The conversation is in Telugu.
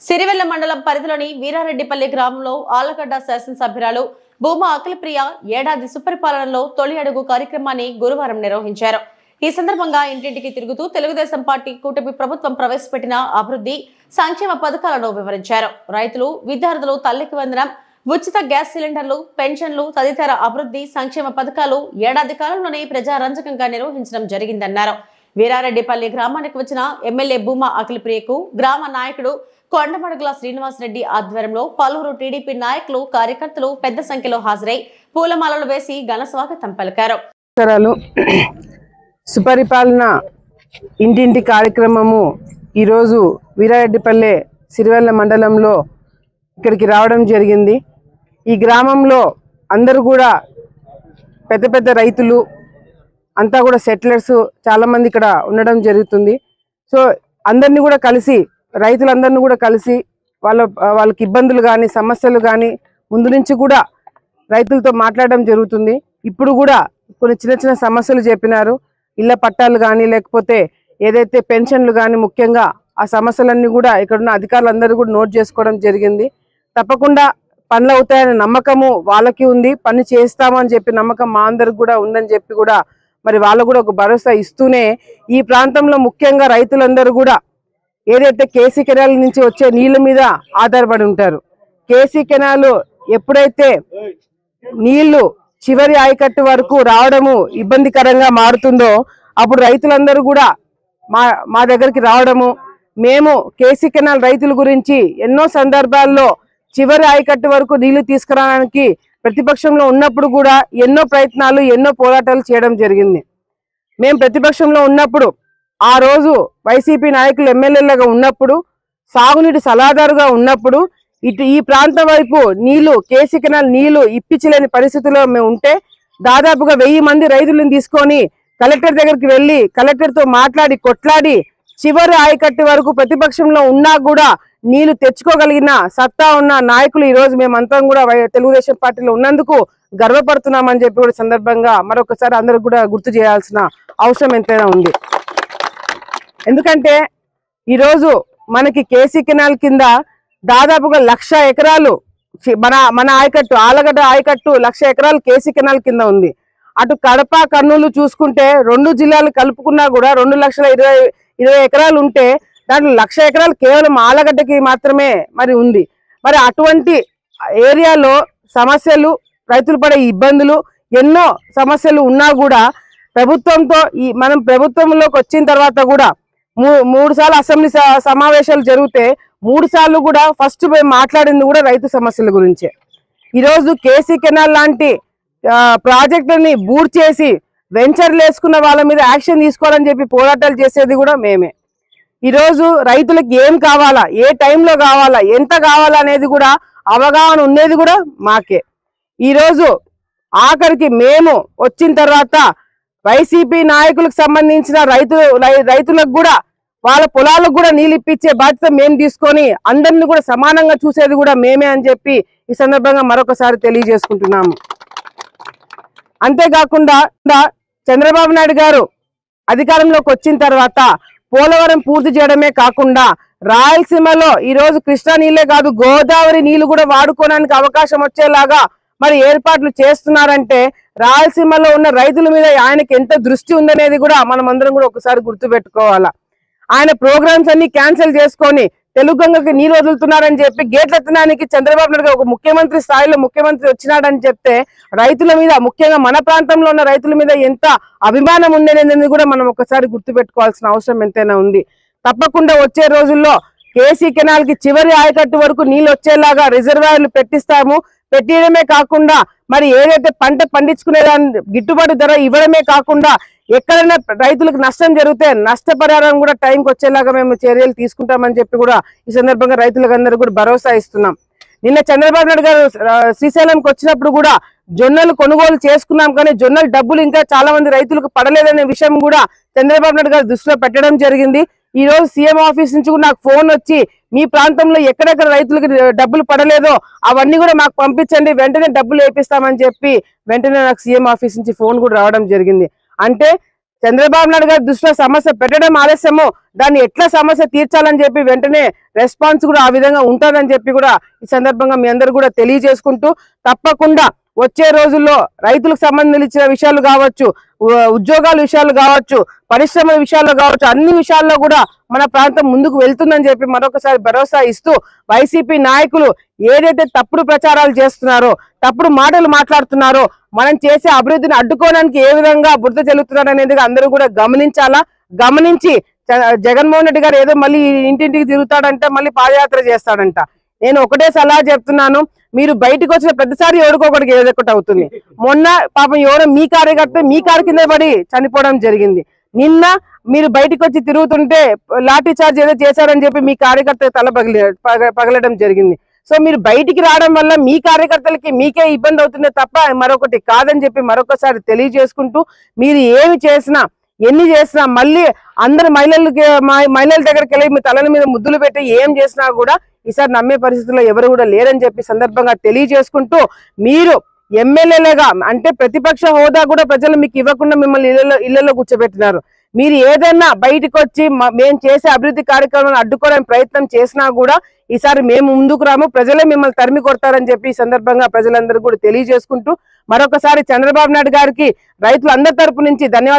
సిరివెల్ల మండలం పరిధిలోని వీరారెడ్డిపల్లి గ్రామంలో ఆలగడ్డ శాసనసభ్యురాలు భూమా అఖిలప్రియ ఏడాది సుపరిపాలనలో తొలి అడుగు కార్యక్రమాన్ని గురువారం నిర్వహించారు. ఈ సందర్భంగా ఇంటింటికి తిరుగుతూ తెలుగుదేశం పార్టీ కూటమి ప్రభుత్వం ప్రవేశపెట్టిన అభివృద్ధి సంక్షేమ పథకాలను వివరించారు. రైతులు, విద్యార్థులు తల్లికి వందనం, ఉచిత గ్యాస్ సిలిండర్లు, పెన్షన్లు తదితర అభివృద్ధి సంక్షేమ పథకాలు ఏడాది కాలంలోనే ప్రజారంజకంగా నిర్వహించడం జరిగిందన్నారు. వీరారెడ్డిపల్లి గ్రామానికి వచ్చిన ఎమ్మెల్యే భూమా అఖిలప్రియకు గ్రామ నాయకుడు కొండమడుగుల శ్రీనివాసరెడ్డి ఆధ్వర్యంలో పలువురు టీడీపీ నాయకులు, కార్యకర్తలు పెద్ద సంఖ్యలో హాజరై పూలమాలలు వేసి ఘన స్వాగతం పలికారు. సుపరిపాలన ఇంటింటి కార్యక్రమము ఈరోజు వీరారెడ్డిపల్లె సిరివెల్ల మండలంలో ఇక్కడికి రావడం జరిగింది. ఈ గ్రామంలో అందరూ కూడా పెద్ద పెద్ద రైతులు అంతా కూడా సెటిలర్స్ చాలా మంది ఇక్కడ ఉండడం జరుగుతుంది. సో అందరినీ కూడా కలిసి, రైతులందరినీ కూడా కలిసి వాళ్ళకి ఇబ్బందులు కానీ సమస్యలు కానీ ముందు నుంచి కూడా రైతులతో మాట్లాడడం జరుగుతుంది. ఇప్పుడు కూడా కొన్ని చిన్న చిన్న సమస్యలు చెప్పినారు. ఇళ్ల పట్టాలు కానీ లేకపోతే ఏదైతే పెన్షన్లు కానీ, ముఖ్యంగా ఆ సమస్యలన్నీ కూడా ఇక్కడున్న అధికారులందరూ కూడా నోట్ చేసుకోవడం జరిగింది. తప్పకుండా పనులు అవుతాయనే నమ్మకము వాళ్ళకి ఉంది. పని చేస్తామని చెప్పి నమ్మకం మా అందరికి కూడా ఉందని చెప్పి కూడా మరి వాళ్ళు కూడా ఒక భరోసా ఇస్తూనే ఈ ప్రాంతంలో ముఖ్యంగా రైతులందరూ కూడా ఏదైతే కేసీ కెనాల్ నుంచి వచ్చే నీళ్ళ మీద ఆధారపడి ఉంటారు. కేసీ కెనాల్ ఎప్పుడైతే నీళ్లు చివరి ఆయకట్టు వరకు రావడము ఇబ్బందికరంగా మారుతుందో అప్పుడు రైతులందరూ కూడా మా దగ్గరికి రావడము, మేము కేసీ కెనాల్ రైతుల గురించి ఎన్నో సందర్భాల్లో చివరి ఆయకట్టు వరకు నీళ్లు తీసుకురావడానికి ప్రతిపక్షంలో ఉన్నప్పుడు కూడా ఎన్నో ప్రయత్నాలు, ఎన్నో పోరాటాలు చేయడం జరిగింది. మేము ప్రతిపక్షంలో ఉన్నప్పుడు, ఆ రోజు వైసీపీ నాయకులు ఎమ్మెల్యేలుగా ఉన్నప్పుడు, సాగునీటి సలహాదారుగా ఉన్నప్పుడు ఈ ప్రాంతం వైపు నీళ్లు, కేసీ కెనాల్ నీళ్లు ఇప్పించలేని పరిస్థితిలో మేము ఉంటే దాదాపుగా 1000 మంది రైతులను తీసుకొని కలెక్టర్ దగ్గరికి వెళ్ళి కలెక్టర్తో మాట్లాడి కొట్లాడి చివరి ఆయకట్టు వరకు ప్రతిపక్షంలో ఉన్నా కూడా నీళ్లు తెచ్చుకోగలిగిన సత్తా ఉన్న నాయకులు ఈ రోజు మేమంతా కూడా తెలుగుదేశం పార్టీలో ఉన్నందుకు గర్వపడుతున్నామని చెప్పి కూడా సందర్భంగా మరొకసారి అందరూ కూడా గుర్తు చేయాల్సిన అవసరం ఎంతైనా ఉంది. ఎందుకంటే ఈరోజు మనకి కేసీ కెనాల్ కింద దాదాపుగా 1,00,000 ఎకరాలు మన ఆయకట్టు, ఆలగడ్డ ఆయకట్టు 1,00,000 ఎకరాలు కేసీ కెనాల్ కింద ఉంది. అటు కడప, కర్నూలు చూసుకుంటే 2 జిల్లాలు కలుపుకున్నా కూడా 2,20,000 ఎకరాలు ఉంటే దాంట్లో 1,00,000 ఎకరాలు కేవలం ఆలగడ్డకి మాత్రమే మరి ఉంది. మరి అటువంటి ఏరియాలో సమస్యలు, రైతులు పడే ఇబ్బందులు, ఎన్నో సమస్యలు ఉన్నా కూడా ప్రభుత్వంతో మనం ప్రభుత్వంలోకి వచ్చిన తర్వాత కూడా 3 సార్లు అసెంబ్లీ సమావేశాలు జరిగితే 3 సార్లు కూడా ఫస్ట్ మేము మాట్లాడింది కూడా రైతు సమస్యల గురించే. ఈరోజు కేసీ కెనాల్ లాంటి ప్రాజెక్టుని బూడ్ చేసి వెంచర్లు వేసుకున్న వాళ్ళ మీద యాక్షన్ తీసుకోవాలని చెప్పి పోరాటాలు చేసేది కూడా మేమే. ఈరోజు రైతులకు ఏం కావాలా, ఏ టైంలో కావాలా, ఎంత కావాలా అనేది కూడా అవగాహన ఉండేది కూడా మాకే. ఈరోజు ఆఖరికి మేము వచ్చిన తర్వాత వైసీపీ నాయకులకు సంబంధించిన రైతులకు కూడా వాళ్ళ పొలాలకు కూడా నీళ్ళు ఇప్పించే బాధ్యత మేము తీసుకొని అందరిని కూడా సమానంగా చూసేది కూడా మేమే అని చెప్పి ఈ సందర్భంగా మరొకసారి తెలియజేసుకుంటున్నాము. అంతేకాకుండా చంద్రబాబు నాయుడు గారు అధికారంలోకి వచ్చిన తర్వాత పోలవరం పూర్తి చేయడమే కాకుండా రాయలసీమలో ఈరోజు కృష్ణా నీళ్లే కాదు, గోదావరి నీళ్లు కూడా వాడుకోవడానికి అవకాశం వచ్చేలాగా మరి ఏర్పాట్లు చేస్తున్నారంటే రాయలసీమలో ఉన్న రైతుల మీద ఆయనకి ఎంత దృష్టి ఉందనేది కూడా మనం అందరం కూడా ఒకసారి గుర్తుపెట్టుకోవాలా. ఆయన ప్రోగ్రామ్స్ అన్ని క్యాన్సిల్ చేసుకొని తెలుగు గంగకి నీరు వదులుతున్నారని చెప్పి గేట్ల ఎత్తడానికి చంద్రబాబు నాయుడు గారు ఒక ముఖ్యమంత్రి స్థాయిలో ముఖ్యమంత్రి వచ్చినాడని చెప్తే రైతుల మీద, ముఖ్యంగా మన ప్రాంతంలో ఉన్న రైతుల మీద ఎంత అభిమానం ఉందనేది కూడా మనం ఒకసారి గుర్తుపెట్టుకోవాల్సిన అవసరం ఎంతైనా ఉంది. తప్పకుండా వచ్చే రోజుల్లో కేసీ కెనాల్ కి చివరి ఆయకట్టు వరకు నీళ్ళు వచ్చేలాగా రిజర్వాయర్లు పెట్టిస్తాము. పెట్టియడమే కాకుండా మరి ఏదైతే పంట పండించుకునేదాన్ని గిట్టుబాటు ధర ఇవ్వడమే కాకుండా ఎక్కడైనా రైతులకు నష్టం జరిగితే నష్టపరిహారం కూడా టైంకి వచ్చేలాగా మేము చర్యలు తీసుకుంటామని చెప్పి కూడా ఈ సందర్భంగా రైతులకు అందరూ కూడా భరోసా ఇస్తున్నాం. నిన్న చంద్రబాబు నాయుడు గారు శ్రీశైలంకి వచ్చినప్పుడు కూడా జొన్నలు కొనుగోలు చేసుకున్నాం, కానీ జొన్నల డబ్బులు ఇంకా చాలా మంది రైతులకు పడలేదనే విషయం కూడా చంద్రబాబు నాయుడు గారు దృష్టిలో పెట్టడం జరిగింది. ఈ రోజు సీఎం ఆఫీస్ నుంచి కూడా నాకు ఫోన్ వచ్చి మీ ప్రాంతంలో ఎక్కడెక్కడ రైతులకు డబ్బులు పడలేదో అవన్నీ కూడా మాకు పంపించండి, వెంటనే డబ్బులు వేపిస్తామని చెప్పి వెంటనే నాకు సీఎం ఆఫీస్ నుంచి ఫోన్ కూడా రావడం జరిగింది. అంటే చంద్రబాబు నాయుడు గారి దృష్టిలో సమస్య పెట్టడం ఆలస్యమో దాన్ని ఎట్లా సమస్య తీర్చాలని చెప్పి వెంటనే రెస్పాన్స్ కూడా ఆ విధంగా ఉంటుందని చెప్పి కూడా ఈ సందర్భంగా మీ అందరూ కూడా తెలియజేసుకుంటూ, తప్పకుండా వచ్చే రోజుల్లో రైతులకు సంబంధించిన విషయాలు కావచ్చు, ఉద్యోగాల విషయాలు కావచ్చు, పరిశ్రమల విషయాల్లో కావచ్చు, అన్ని విషయాల్లో కూడా మన ప్రాంతం ముందుకు వెళ్తుందని చెప్పి మరొకసారి భరోసా ఇస్తూ, వైసీపీ నాయకులు ఏదైతే తప్పుడు ప్రచారాలు చేస్తున్నారో, తప్పుడు మాటలు మాట్లాడుతున్నారో, మనం చేసే అభివృద్ధిని అడ్డుకోవడానికి ఏ విధంగా బురద చెల్లుతున్నారు అనేది అందరూ కూడా గమనించాలా. గమనించి జగన్మోహన్ రెడ్డి గారు ఏదో మళ్ళీ ఇంటింటికి తిరుగుతాడంట, మళ్ళీ పాదయాత్ర చేస్తాడంట. నేను ఒకటే సలహా చెప్తున్నాను, మీరు బయటకు వచ్చిన ప్రతిసారి ఎవరికొకటికి ఏదో ఒకటి అవుతుంది. మొన్న పాపం ఎవరో మీ కార్యకర్త మీ కారు కింద పడి చనిపోవడం జరిగింది. నిన్న మీరు బయటకు వచ్చి తిరుగుతుంటే లాఠీ చార్జ్ ఏదో చేశారని చెప్పి మీ కార్యకర్త తల పగలడం జరిగింది. సో మీరు బయటికి రావడం వల్ల మీ కార్యకర్తలకి మీకే ఇబ్బంది అవుతుందే తప్ప మరొకటి కాదని చెప్పి మరొకసారి తెలియజేసుకుంటూ, మీరు ఏమి చేసినా ఎన్ని చేసినా మళ్ళీ అందరు మహిళల దగ్గరికి వెళ్ళి మీ తలల మీద ముద్దులు పెట్టి ఏం చేసినా కూడా ఈసారి నమ్మే పరిస్థితుల్లో ఎవరు కూడా లేరని చెప్పి సందర్భంగా తెలియజేసుకుంటూ, మీరు ఎమ్మెల్యేలుగా అంటే ప్రతిపక్ష హోదా కూడా ప్రజలు మీకు ఇవ్వకుండా మిమ్మల్ని ఇళ్లలో కూర్చోబెట్టినారు. మీరు ఏదైనా బయటకు వచ్చి మేము చేసే అభివృద్ధి కార్యక్రమాలను అడ్డుకోవడానికి ప్రయత్నం చేసినా కూడా ఈసారి మేము ముందుకు రాము, ప్రజలే మిమ్మల్ని తరిమి కొడతారని చెప్పి ఈ సందర్భంగా ప్రజలందరూ కూడా తెలియజేసుకుంటూ, మరొకసారి చంద్రబాబు నాయుడు గారికి రైతులందరి తరపు నుంచి ధన్యవాదాలు